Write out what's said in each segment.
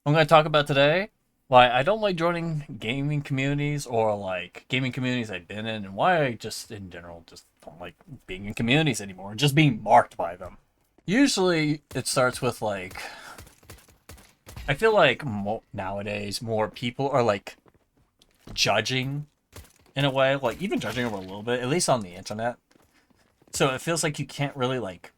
I'm going to talk about today why I don't like joining gaming communities or like gaming communities I've been in, and why I just in general just don't like being in communities anymore and just being marked by them. Usually it starts with like I feel like nowadays more people are like judging in a way, like even judging over a little bit, at least on the internet. So it feels like you can't really like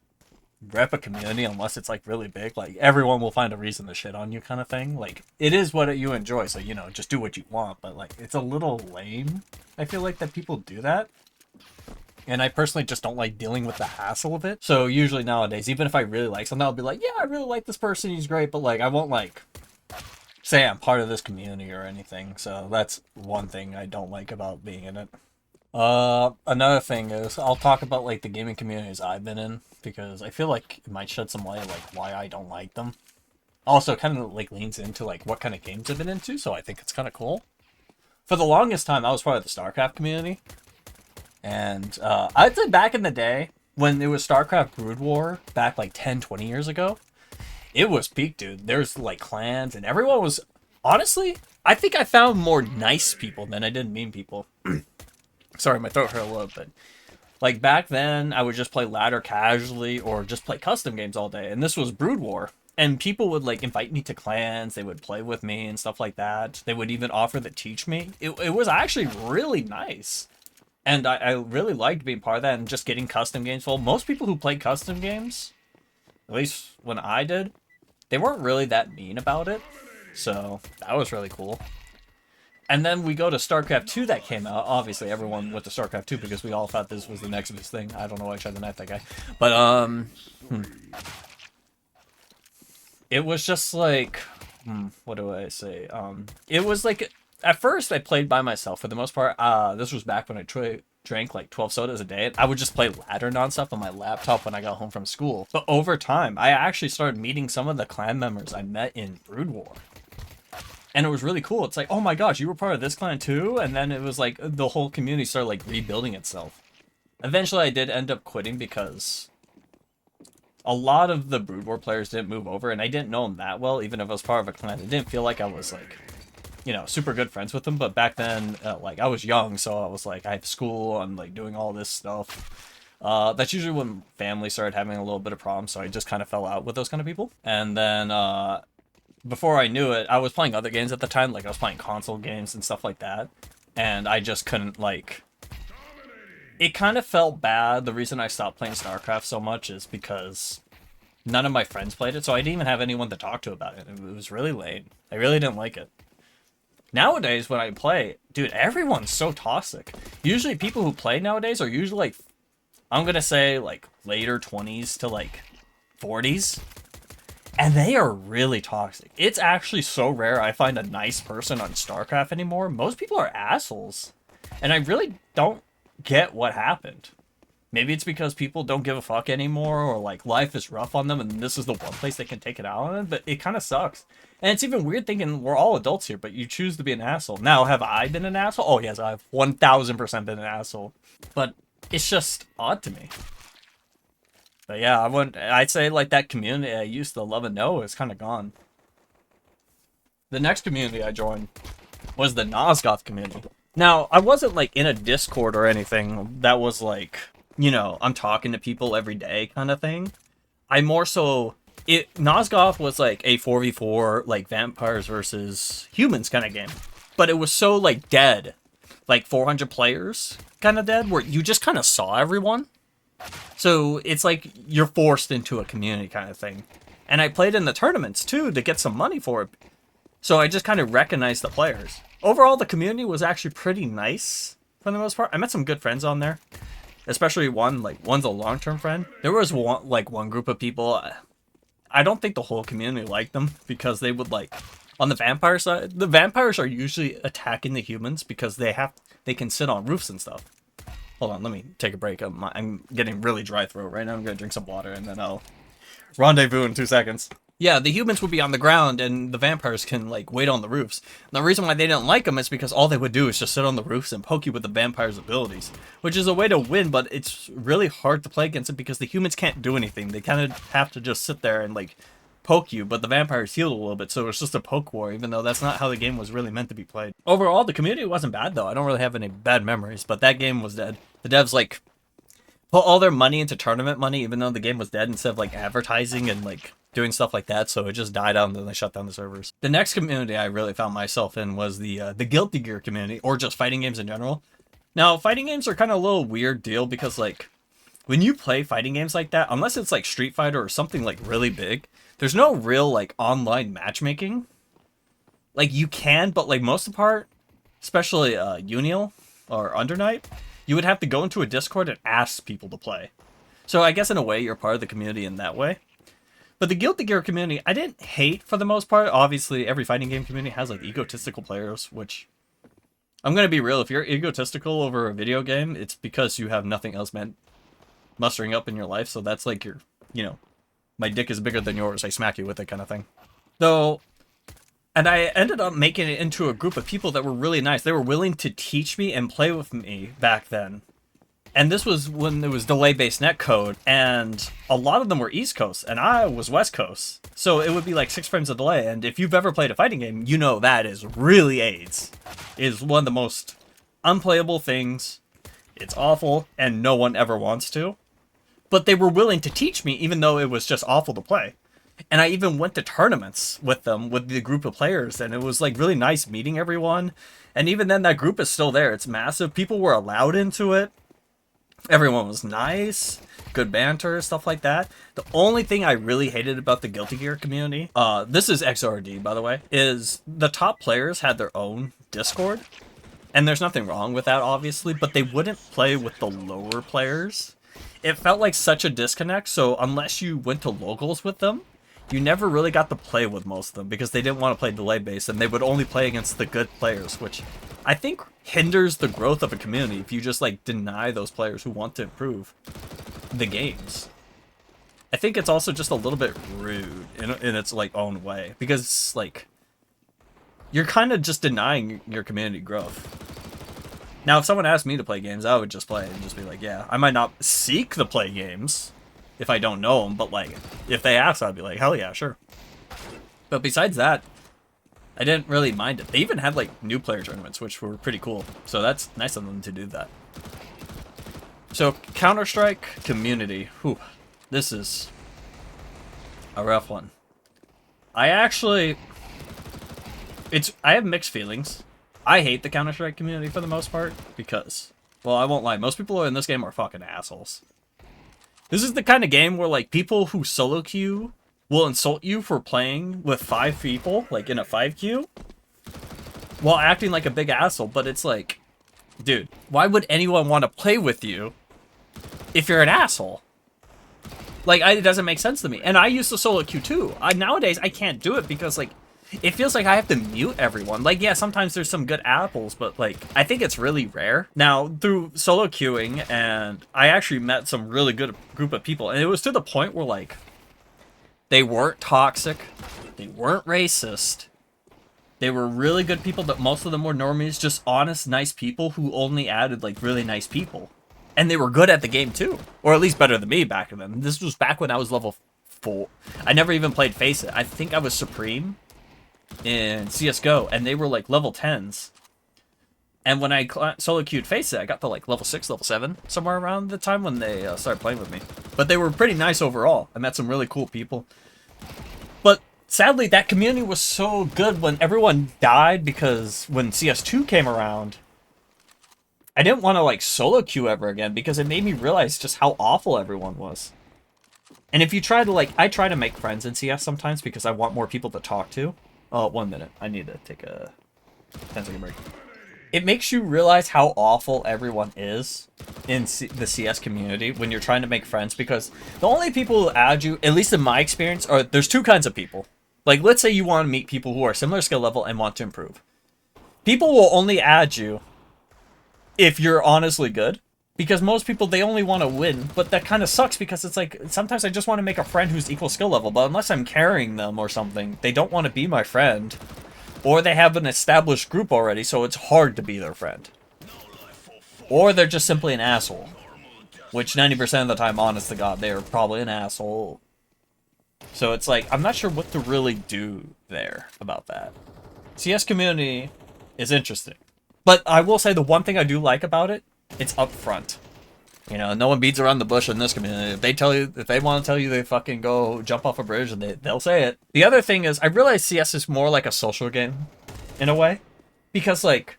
rep a community unless it's like really big. Like everyone will find a reason to shit on you, kind of thing. Like it is what you enjoy, so just do what you want. But like it's a little lame. I feel like that people do that, and I personally just don't like dealing with the hassle of it. So usually nowadays, even if I really like something, I'll be like, yeah, I really like this person. He's great, but like I won't like say I'm part of this community or anything. So that's one thing I don't like about being in it. Another thing is I'll talk about like the gaming communities I've been in because I feel like it might shed some light on like why I don't like them. Also, kind of like leans into like what kind of games I've been into, so I think it's kind of cool. For the longest time, I was part of the StarCraft community, and I'd say back in the day when it was StarCraft Brood War, back like 10, 20 years ago, it was peak, dude. There's like clans, and everyone was honestly. I think I found more nice people than I did mean people. Sorry, my throat hurt a little bit. Like back then, I would just play ladder casually or just play custom games all day. And this was Brood War. And people would like invite me to clans. They would play with me and stuff like that. They would even offer to teach me. It was actually really nice. And I really liked being part of that and just getting custom games. Well, most people who played custom games, at least when I did, they weren't really that mean about it. So that was really cool. And then we go to StarCraft 2 that came out. Obviously, everyone went to StarCraft 2 because we all thought this was the next best thing. I don't know why I tried to knife that guy. But, it was just like, what do I say? It was like, at first I played by myself for the most part. This was back when I drank like 12 sodas a day. I would just play ladder nonstop on my laptop when I got home from school. But over time, I actually started meeting some of the clan members I met in Brood War. And it was really cool. It's like, oh my gosh, you were part of this clan too? And then it was like the whole community started like rebuilding itself. Eventually I did end up quitting because a lot of the Brood War players didn't move over, and I didn't know them that well, even if I was part of a clan. It didn't feel like I was like, super good friends with them. But back then, like I was young, so I was like, I have school, I'm like doing all this stuff. That's usually when family started having a little bit of problems, so I just kind of fell out with those kind of people. And then, before I knew it, I was playing other games at the time, like I was playing console games and stuff like that, and I just couldn't, like, it kind of felt bad. The reason I stopped playing StarCraft so much is because none of my friends played it, so I didn't even have anyone to talk to about it. It was really lame. I really didn't like it. Nowadays, when I play, dude, everyone's so toxic. Usually people who play nowadays are usually, like, I'm gonna say, like, later 20s to, like, 40s. And they are really toxic. It's actually so rare I find a nice person on StarCraft anymore. Most people are assholes. And I really don't get what happened. Maybe it's because people don't give a fuck anymore, or like life is rough on them and this is the one place they can take it out on, but it kind of sucks. And it's even weird thinking we're all adults here, but you choose to be an asshole. Now, have I been an asshole? Oh yes, I've 1000% been an asshole. But it's just odd to me. But yeah, I'd say like that community I used to love and know is kind of gone. The next community I joined was the Nosgoth community. Now, I wasn't like in a Discord or anything that was like, I'm talking to people every day kind of thing. I more so, Nosgoth was like a 4v4, like vampires versus humans kind of game. But it was so like dead, like 400 players kind of dead, where you just kind of saw everyone. So it's like you're forced into a community kind of thing. And I played in the tournaments too to get some money for it. So I just kind of recognized the players. Overall, the community was actually pretty nice for the most part. I met some good friends on there. Especially one's a long-term friend. There was one group of people, I don't think the whole community liked them because they would like, on the vampire side, the vampires are usually attacking the humans because they can sit on roofs and stuff. Hold on, let me take a break. I'm getting really dry throat right now. I'm going to drink some water and then I'll rendezvous in 2 seconds. Yeah, the humans would be on the ground and the vampires can, like, wait on the roofs. And the reason why they didn't like them is because all they would do is just sit on the roofs and poke you with the vampire's abilities. Which is a way to win, but it's really hard to play against it because the humans can't do anything. They kind of have to just sit there and, like, poke you, but the vampires healed a little bit, so it was just a poke war, even though that's not how the game was really meant to be played. Overall, the community wasn't bad, though. I don't really have any bad memories, but that game was dead. The devs, like, put all their money into tournament money, even though the game was dead, instead of, like, advertising and, like, doing stuff like that, so it just died out and then they shut down the servers. The next community I really found myself in was the Guilty Gear community, or just fighting games in general. Now, fighting games are kind of a little weird deal because, like, when you play fighting games like that, unless it's, like, Street Fighter or something, like, really big, there's no real, like, online matchmaking. Like, you can, but, like, most of the part, especially Unreal or Undernight, you would have to go into a Discord and ask people to play. So I guess in a way, you're part of the community in that way. But the Guilty Gear community, I didn't hate for the most part. Obviously, every fighting game community has, like, egotistical players, which... I'm gonna be real, if you're egotistical over a video game, it's because you have nothing else mustering up in your life, so that's like your, you know, my dick is bigger than yours, I smack you with it kind of thing. Though, and I ended up making it into a group of people that were really nice. They were willing to teach me and play with me back then. And this was when there was delay-based netcode, and a lot of them were East Coast, and I was West Coast. So it would be like 6 frames of delay, and if you've ever played a fighting game, you know that is really AIDS. It is one of the most unplayable things. It's awful, and no one ever wants to. But they were willing to teach me, even though it was just awful to play. And I even went to tournaments with them, with the group of players, and it was like really nice meeting everyone. And even then, that group is still there. It's massive. People were allowed into it. Everyone was nice, good banter, stuff like that. The only thing I really hated about the Guilty Gear community, this is XRD, by the way, is the top players had their own Discord. And there's nothing wrong with that, obviously, but they wouldn't play with the lower players. It felt like such a disconnect, so unless you went to locals with them, you never really got to play with most of them because they didn't want to play delay-based, and they would only play against the good players, which I think hinders the growth of a community if you just, like, deny those players who want to improve the games. I think it's also just a little bit rude in its, like, own way, because, like, you're kind of just denying your community growth. Now, if someone asked me to play games, I would just play and just be like, yeah, I might not seek to play games if I don't know them, but, like, if they ask, I'd be like, hell yeah, sure. But besides that, I didn't really mind it. They even had, like, new player tournaments, which were pretty cool. So that's nice of them to do that. So, Counter-Strike community. Whew. This is a rough one. I have mixed feelings. I hate the Counter-Strike community for the most part, because, well, I won't lie, most people in this game are fucking assholes. This is the kind of game where, like, people who solo queue will insult you for playing with 5 people, like, in a 5 queue, while acting like a big asshole, but it's like, dude, why would anyone want to play with you if you're an asshole? Like, it doesn't make sense to me. And I used to solo queue too. Nowadays, I can't do it because, like, it feels like I have to mute everyone. Like, yeah, sometimes there's some good apples, but, like, I think it's really rare. Now, through solo queuing, and I actually met some really good group of people, and it was to the point where, like, they weren't toxic, they weren't racist, they were really good people, but most of them were normies, just honest, nice people who only added, like, really nice people. And they were good at the game, too. Or at least better than me back then. This was back when I was level 4. I never even played Face It. I think I was Supreme in CSGO, and they were, like, level 10s. And when I solo queued Face It, I got to, like, level 6, level 7, somewhere around the time when they started playing with me. But they were pretty nice overall. I met some really cool people. But sadly, that community was so good when everyone died, because when CS2 came around, I didn't want to, like, solo queue ever again, because it made me realize just how awful everyone was. And if you try to, like, I try to make friends in CS sometimes because I want more people to talk to. Oh, 1 minute. I need to take a 10-second break. It makes you realize how awful everyone is in the CS community when you're trying to make friends, because the only people who add you, at least in my experience, are there's 2 kinds of people. Like, let's say you want to meet people who are similar skill level and want to improve. People will only add you if you're honestly good, because most people, they only want to win, but that kind of sucks because it's like, sometimes I just want to make a friend who's equal skill level, but unless I'm carrying them or something, they don't want to be my friend. Or they have an established group already, so it's hard to be their friend. Or they're just simply an asshole. Which 90% of the time, honest to God, they're probably an asshole. So it's like, I'm not sure what to really do there about that. CS community is interesting. But I will say the one thing I do like about it, it's upfront. You know, no one beats around the bush in this community. If they tell you, if they want to tell you they fucking go jump off a bridge, and they'll say it. The other thing is, I realize CS is more like a social game, in a way. Because, like,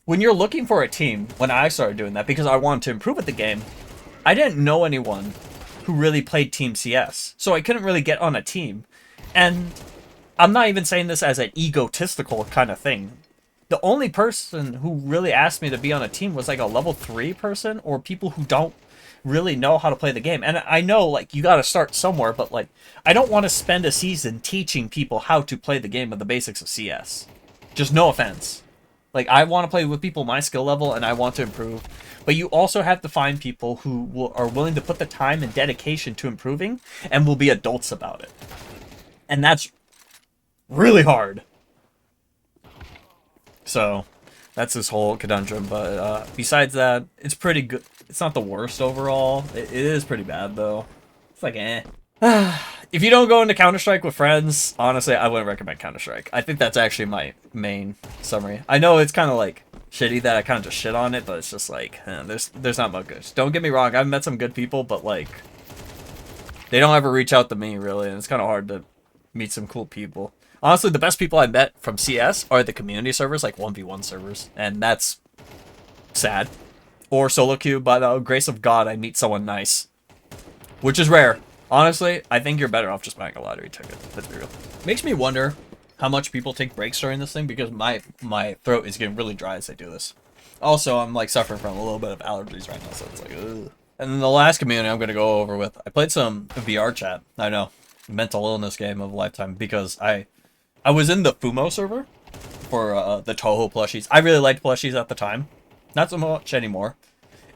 when you're looking for a team, when I started doing that, because I wanted to improve at the game, I didn't know anyone who really played Team CS. So I couldn't really get on a team. And I'm not even saying this as an egotistical kind of thing. The only person who really asked me to be on a team was like a level 3 person, or people who don't really know how to play the game. And I know, like, you gotta start somewhere, but, like, I don't want to spend a season teaching people how to play the game of the basics of CS. Just no offense. Like, I want to play with people my skill level, and I want to improve. But you also have to find people who are willing to put the time and dedication to improving, and will be adults about it. And that's really hard. So, that's this whole conundrum, but besides that, it's pretty good. It's not the worst overall. It is pretty bad, though. It's like, eh. If you don't go into Counter-Strike with friends, honestly, I wouldn't recommend Counter-Strike. I think that's actually my main summary. I know it's kind of, like, shitty that I kind of just shit on it, but it's just like, there's not much good. Don't get me wrong, I've met some good people, but, like, they don't ever reach out to me, really, and it's kind of hard to meet some cool people. Honestly, the best people I met from CS are the community servers, like 1v1 servers, and that's sad. Or solo queue, by the grace of God, I meet someone nice. Which is rare. Honestly, I think you're better off just buying a lottery ticket. Let's be real. Makes me wonder how much people take breaks during this thing, because my throat is getting really dry as I do this. Also, I'm like suffering from a little bit of allergies right now, so it's like, ugh. And then the last community I'm going to go over with, I played some VR chat. I know, mental illness game of a lifetime, because I was in the Fumo server for the Toho plushies. I really liked plushies at the time. Not so much anymore.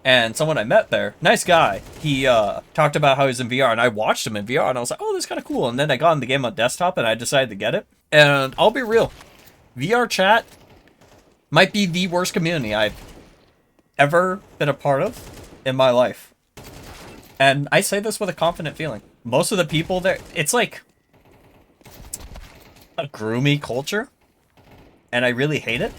And someone I met there, nice guy, he talked about how he's in VR, and I watched him in VR, and I was like, oh, this is kind of cool. And then I got in the game on desktop, and I decided to get it. And I'll be real, VR chat might be the worst community I've ever been a part of in my life. And I say this with a confident feeling. Most of the people there, it's like a groomy culture, and I really hate it.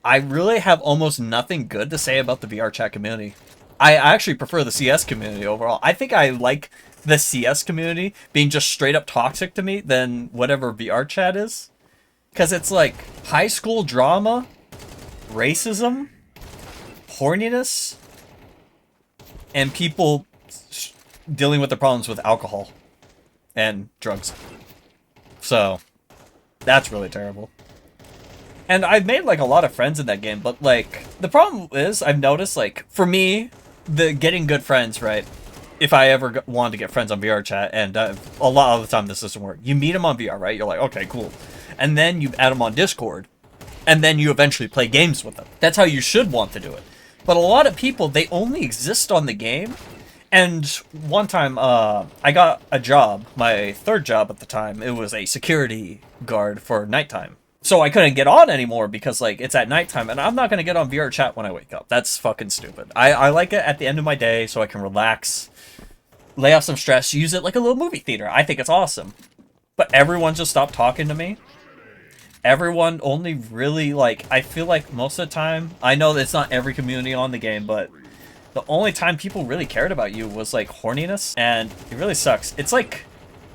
I really have almost nothing good to say about the VR chat community. I actually prefer the CS community overall. I think I like the CS community being just straight up toxic to me than whatever VR chat is. Because it's like high school drama, racism, horniness, and people dealing with the problems with alcohol and drugs. So, that's really terrible. And I've made, like, a lot of friends in that game, but, like, the problem is, I've noticed, like, for me, the getting good friends, right, if I ever wanted to get friends on VR chat, and a lot of the time this doesn't work, you meet them on VR, right, you're like, okay, cool, and then you add them on Discord, and then you eventually play games with them. That's how you should want to do it. But a lot of people, they only exist on the game, and one time, I got a job, my third job at the time, it was a security guard for nighttime. So I couldn't get on anymore because, like, it's at nighttime, and I'm not going to get on VR chat when I wake up. That's fucking stupid. I like it at the end of my day so I can relax, lay off some stress, use it like a little movie theater. I think it's awesome. But everyone just stopped talking to me. Everyone only really, like, I feel like most of the time, I know that it's not every community on the game, but the only time people really cared about you was, like, horniness, and it really sucks. It's like,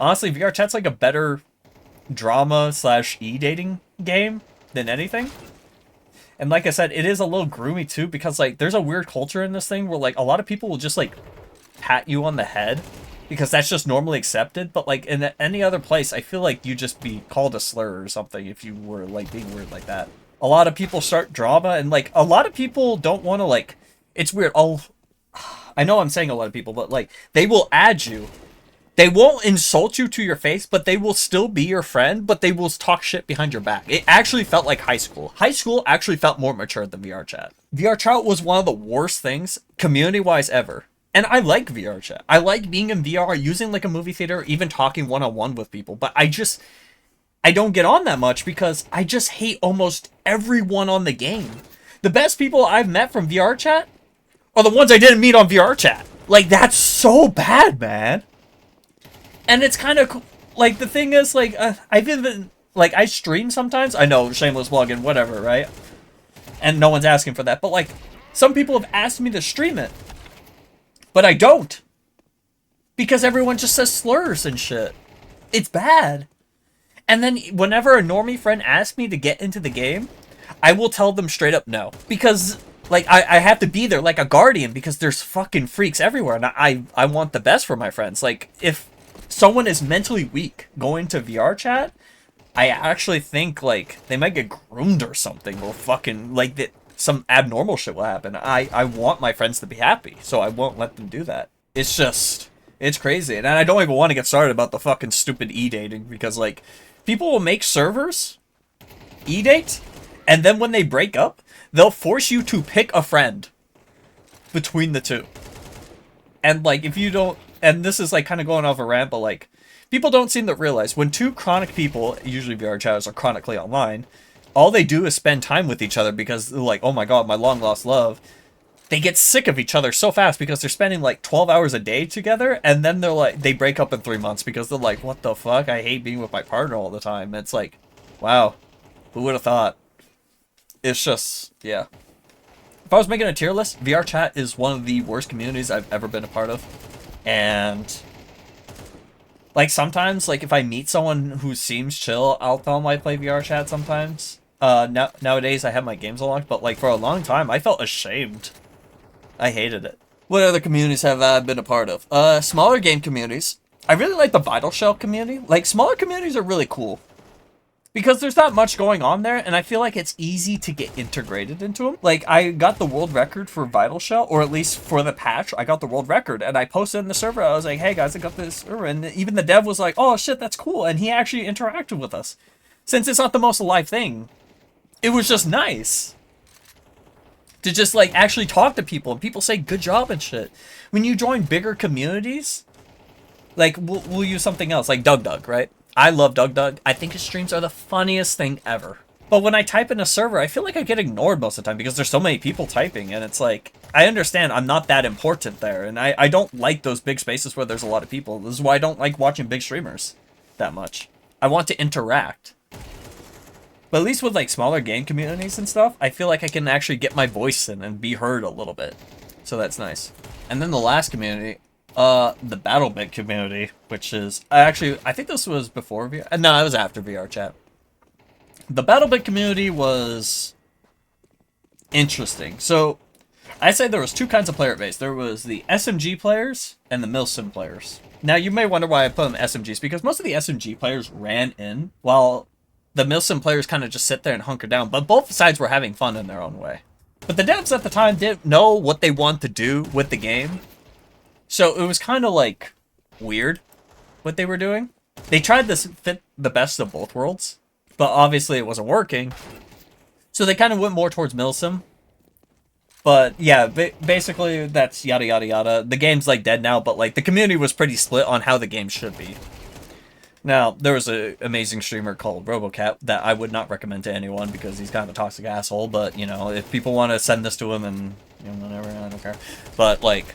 honestly, VR chat's like a better drama / e-dating game than anything. And like I said, it is a little groomy too, because like there's a weird culture in this thing where like a lot of people will just like pat you on the head because that's just normally accepted, but like in any other place I feel like you'd just be called a slur or something if you were like being weird like that. A lot of people start drama, and like a lot of people don't want to, like, it's weird. I know I'm saying a lot of people, but like they will add you. They won't insult you to your face, but they will still be your friend, but they will talk shit behind your back. It actually felt like high school. High school actually felt more mature than VR chat. VR chat was one of the worst things, community-wise, ever. And I like VR chat. I like being in VR, using like a movie theater, even talking one-on-one with people. But I don't get on that much because I just hate almost everyone on the game. The best people I've met from VR chat are the ones I didn't meet on VR chat. Like, that's so bad, man. And it's kind of Like, the thing is, like, I've even, like, I stream sometimes. I know, shameless plug-in, whatever, right? And no one's asking for that. But, like, some people have asked me to stream it. But I don't. Because everyone just says slurs and shit. It's bad. And then whenever a normie friend asks me to get into the game, I will tell them straight up no. Because, like, I have to be there like a guardian because there's fucking freaks everywhere. And I want the best for my friends. Like, if someone is mentally weak going to VR chat, I actually think, like, they might get groomed or something. Or fucking, like, that some abnormal shit will happen. I want my friends to be happy. So I won't let them do that. It's just, it's crazy. And I don't even want to get started about the fucking stupid e-dating. Because, like, people will make servers e-date, and then when they break up, they'll force you to pick a friend between the two. And, like, if you don't... And this is, like, kind of going off a rant, but, like, people don't seem to realize when two chronic people, usually VR chatters are chronically online, all they do is spend time with each other because they're like, oh my god, my long-lost love. They get sick of each other so fast because they're spending, like, 12 hours a day together, and then they're like, they break up in 3 months because they're like, what the fuck? I hate being with my partner all the time. And it's like, wow, who would have thought? It's just, yeah. If I was making a tier list, VR chat is one of the worst communities I've ever been a part of. And, like, sometimes, like, if I meet someone who seems chill, I'll tell them I play VR chat sometimes. Nowadays, I have my games unlocked, but, like, for a long time, I felt ashamed. I hated it. What other communities have I been a part of? Smaller game communities. I really like the Vital Shell community. Like, smaller communities are really cool. Because there's not much going on there, and I feel like it's easy to get integrated into them. Like, I got the world record for Vital Shell, or at least for the patch, I got the world record, and I posted in the server, I was like, hey guys, I got this server, and even the dev was like, oh shit, that's cool, and he actually interacted with us. Since it's not the most alive thing, it was just nice to just, like, actually talk to people, and people say good job and shit. When you join bigger communities, like, we'll use something else, like Doug, right? I love Doug. I think his streams are the funniest thing ever. But when I type in a server, I feel like I get ignored most of the time because there's so many people typing, and it's like, I understand I'm not that important there, and I don't like those big spaces where there's a lot of people. This is why I don't like watching big streamers that much. I want to interact. But at least with, like, smaller game communities and stuff, I feel like I can actually get my voice in and be heard a little bit. So that's nice. And then the last community, the BattleBit community, which is, I think this was before VR. No, it was after VR chat. The BattleBit community was interesting. So, I say there was two kinds of player base. There was the SMG players and the Milsim players. Now, you may wonder why I put them SMGs, because most of the SMG players ran in, while the Milsim players kind of just sit there and hunker down, but both sides were having fun in their own way. But the devs at the time didn't know what they wanted to do with the game, so it was kind of, like, weird what they were doing. They tried to fit the best of both worlds, but obviously it wasn't working, so they kind of went more towards Milsim. But yeah, basically that's yada yada yada. The game's, like, dead now, but, like, the community was pretty split on how the game should be. Now, there was an amazing streamer called RoboCat that I would not recommend to anyone because he's kind of a toxic asshole, but, you know, if people want to send this to him and, you know, whatever, I don't care. But, like,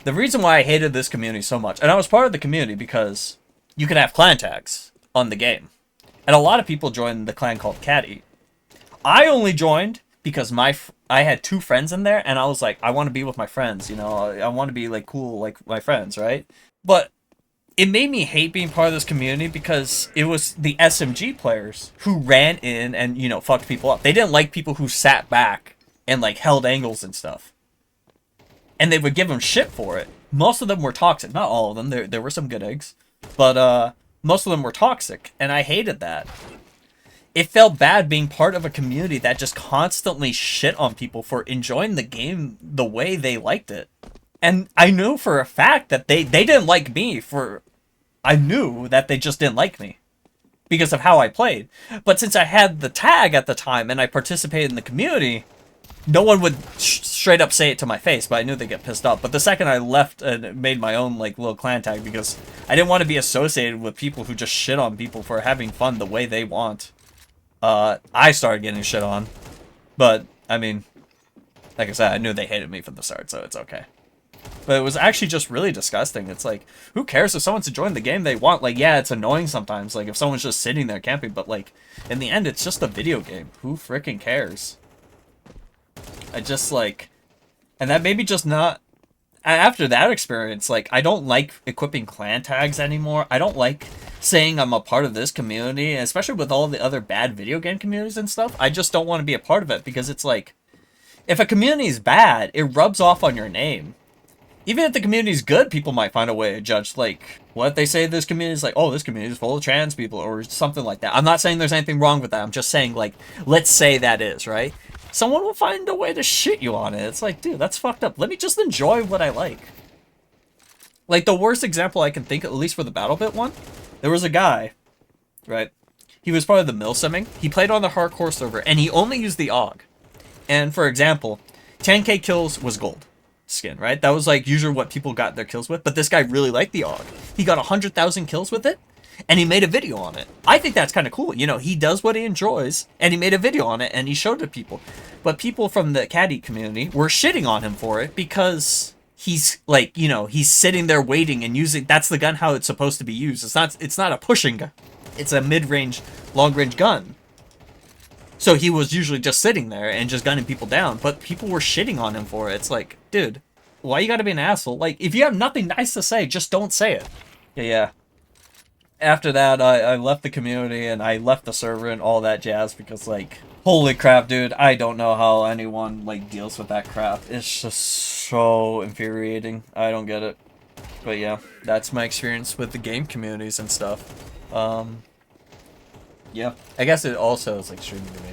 the reason why I hated this community so much, and I was part of the community because you could have clan tags on the game. And a lot of people joined the clan called Caddy. I only joined because I had two friends in there, and I was like, I want to be with my friends, you know, I want to be, like, cool like my friends, right? But it made me hate being part of this community because it was the SMG players who ran in and, you know, fucked people up. They didn't like people who sat back and, like, held angles and stuff. And they would give them shit for it. Most of them were toxic. Not all of them. There were some good eggs. But most of them were toxic. And I hated that. It felt bad being part of a community that just constantly shit on people for enjoying the game the way they liked it. And I knew for a fact that they didn't like me I knew that they just didn't like me because of how I played. But since I had the tag at the time and I participated in the community, no one would straight up say it to my face, but I knew they'd get pissed off. But the second I left and made my own, like, little clan tag because I didn't want to be associated with people who just shit on people for having fun the way they want, I started getting shit on. But, I mean, like I said, I knew they hated me from the start, so it's okay. But it was actually just really disgusting. It's like, who cares if someone's enjoying the game they want? Like, yeah, it's annoying sometimes, like, if someone's just sitting there camping, but, like, in the end, it's just a video game. Who freaking cares? I just, like... And that maybe just not... After that experience, like, I don't like equipping clan tags anymore. I don't like saying I'm a part of this community, especially with all the other bad video game communities and stuff. I just don't want to be a part of it, because it's like... If a community is bad, it rubs off on your name. Even if the community is good, people might find a way to judge, like, what if they say this community is like, oh, this community is full of trans people, or something like that. I'm not saying there's anything wrong with that. I'm just saying, like, let's say that is, right? Someone will find a way to shit you on it. It's like, dude, that's fucked up. Let me just enjoy what I like. Like, the worst example I can think of, at least for the BattleBit one, there was a guy, right? He was part of the milsimming. He played on the hardcore server, and he only used the AUG. And, for example, 10k kills was gold skin, right? That was like usually what people got their kills with, but this guy really liked the AUG. He got 100,000 kills with it, and he made a video on it. I think that's kind of cool. You know, he does what he enjoys, and he made a video on it, and he showed it to people. But people from the caddy community were shitting on him for it because he's like, you know, he's sitting there waiting and using, that's the gun how it's supposed to be used. It's not a pushing gun. It's a mid-range, long-range gun. So he was usually just sitting there and just gunning people down, but people were shitting on him for it. It's like, dude, why you gotta be an asshole? Like, if you have nothing nice to say, just don't say it. Yeah. After that, I left the community and I left the server and all that jazz because, like, holy crap, dude, I don't know how anyone, like, deals with that crap. It's just so infuriating. I don't get it. But yeah, that's my experience with the game communities and stuff. Yeah. I guess it also is, like, streaming to me.